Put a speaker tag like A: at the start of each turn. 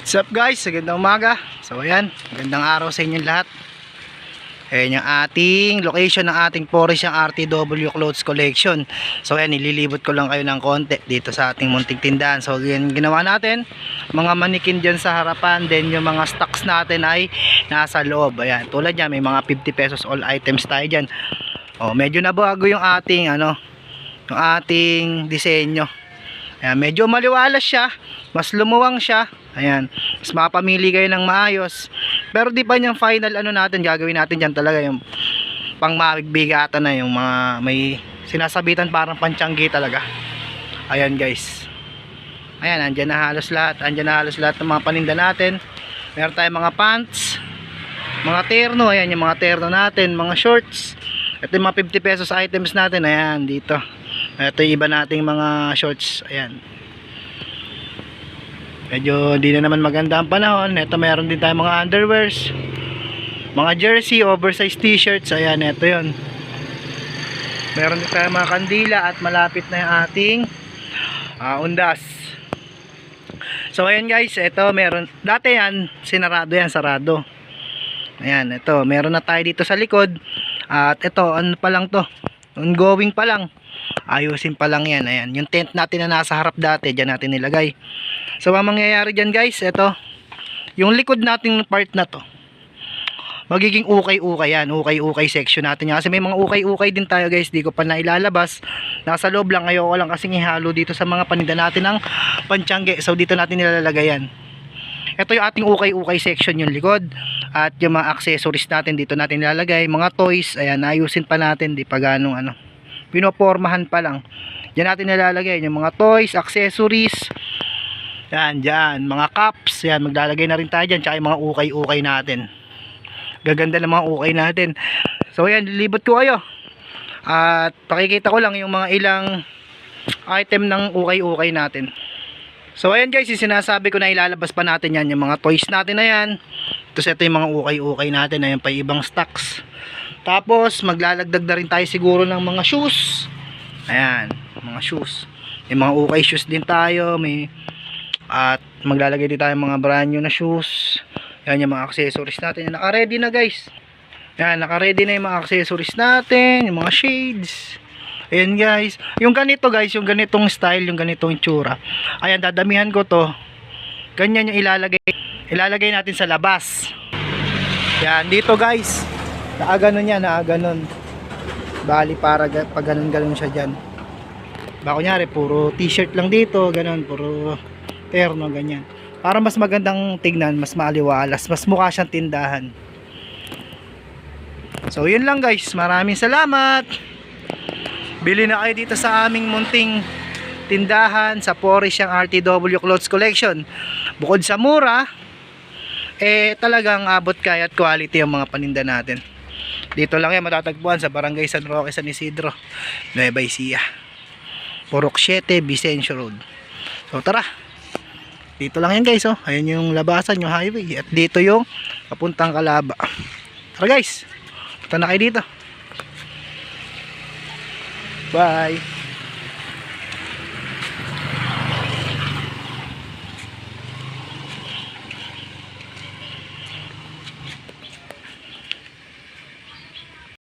A: What's up guys, magandang umaga. So ayan, magandang araw sa inyong lahat. Ayan yung ating location ng ating Forest yung RTW Clothes Collection. So ayan, nililibot ko lang kayo ng konti dito sa ating munting tindahan. So yan ginawa natin, mga manikin dyan sa harapan. Then yung mga stocks natin ay nasa loob. Ayan, tulad yan, may mga 50 pesos all items tayo dyan. Medyo nabago yung ating yung ating disenyo. Ayan, medyo maliwalas siya, mas lumuwang siya. Ayan, mas mapamili kayo ng maayos. Pero di pa niyang final natin, gagawin natin dyan talaga yung pang mabigbigatan na, yung mga may sinasabitan parang pantyanggi talaga. Ayan guys. Ayan, andyan na halos lahat. Andyan na halos lahat ng mga paninda natin. Meron tayong mga pants, mga terno. Ayan yung mga terno natin, mga shorts. Ito yung mga 50 pesos items natin. Ayan, dito. Ito yung iba nating mga shorts. Ayan. Medyo hindi na naman maganda ang panahon. Ito meron din tayong mga underwears, mga jersey, oversized t-shirts. Ayan, ito yun. Meron din tayong mga kandila at malapit na yung ating undas. So ayan guys, ito meron. Dati yan, sinarado yan, sarado. Ayan, ito. Meron na tayo dito sa likod. At ito, ano pa lang to? Ongoing pa lang. Ayusin pa lang yan. Ayan, yung tent natin na nasa harap dati, dyan natin nilagay. So ang mangyayari dyan guys, ito, yung likod nating part na to, magiging ukay-ukay yan, ukay-ukay section natin yan. Kasi may mga ukay-ukay din tayo guys, di ko pa na ilalabas. Nasa loob lang, ayoko lang kasing ihalo dito sa mga paninda natin ng pantyangge. So dito natin nilalagay yan. Ito yung ating ukay-ukay section, yung likod. At yung mga accessories natin, dito natin nilalagay. Mga toys, ayan, ayusin pa natin, di pa ganong pinopormahan pa lang. Diyan natin nilalagay yung mga toys, accessories. Yan, dyan, mga cups. Yan, maglalagay na rin tayo dyan. Tsaka yung mga ukay-ukay natin. Gaganda ng mga ukay natin. So yan, lilibot ko kayo. At pakikita ko lang yung mga ilang item ng ukay-ukay natin. So ayan guys, yung sinasabi ko na ilalabas pa natin yan, yung mga toys natin na yan. Tapos ito yung mga ukay-ukay natin. Ayan pa ibang stocks. Tapos maglalagdag na rin tayo siguro ng mga shoes. Ayan, mga shoes. May mga ukay shoes din tayo. At maglalagay din tayo mga brand new na shoes. Yan yung mga accessories natin. Naka-ready na guys. Yan, naka-ready na yung mga accessories natin, yung mga shades. Ayan guys. Yung ganito guys, yung ganitong style, yung ganitong itsura. Ayan, dadamihan ko to. Ganyan yung ilalagay natin sa labas. Yan, dito guys. Naaganon yan, naaganon. Bali para pag ganun siya dyan. Baka kunyari, puro t-shirt lang dito, ganun, puro terno, ganyan. Para mas magandang tignan, mas maaliwalas, mas mukha siyang tindahan. So yun lang guys, maraming salamat. Bili na kayo dito sa aming munting tindahan sa Forest yung RTW Clothes Collection. Bukod sa mura, talagang abot kaya at quality yung mga paninda natin. Dito lang yan matatagpuan sa Barangay San Roque, San Isidro, Nueva Ecija, Purok 7, Vicencio Road. So tara, dito lang yan guys. Ayan yung labasan, yung highway. At dito yung papuntang Calaba. Tara guys, punta na kayo dito. Bye.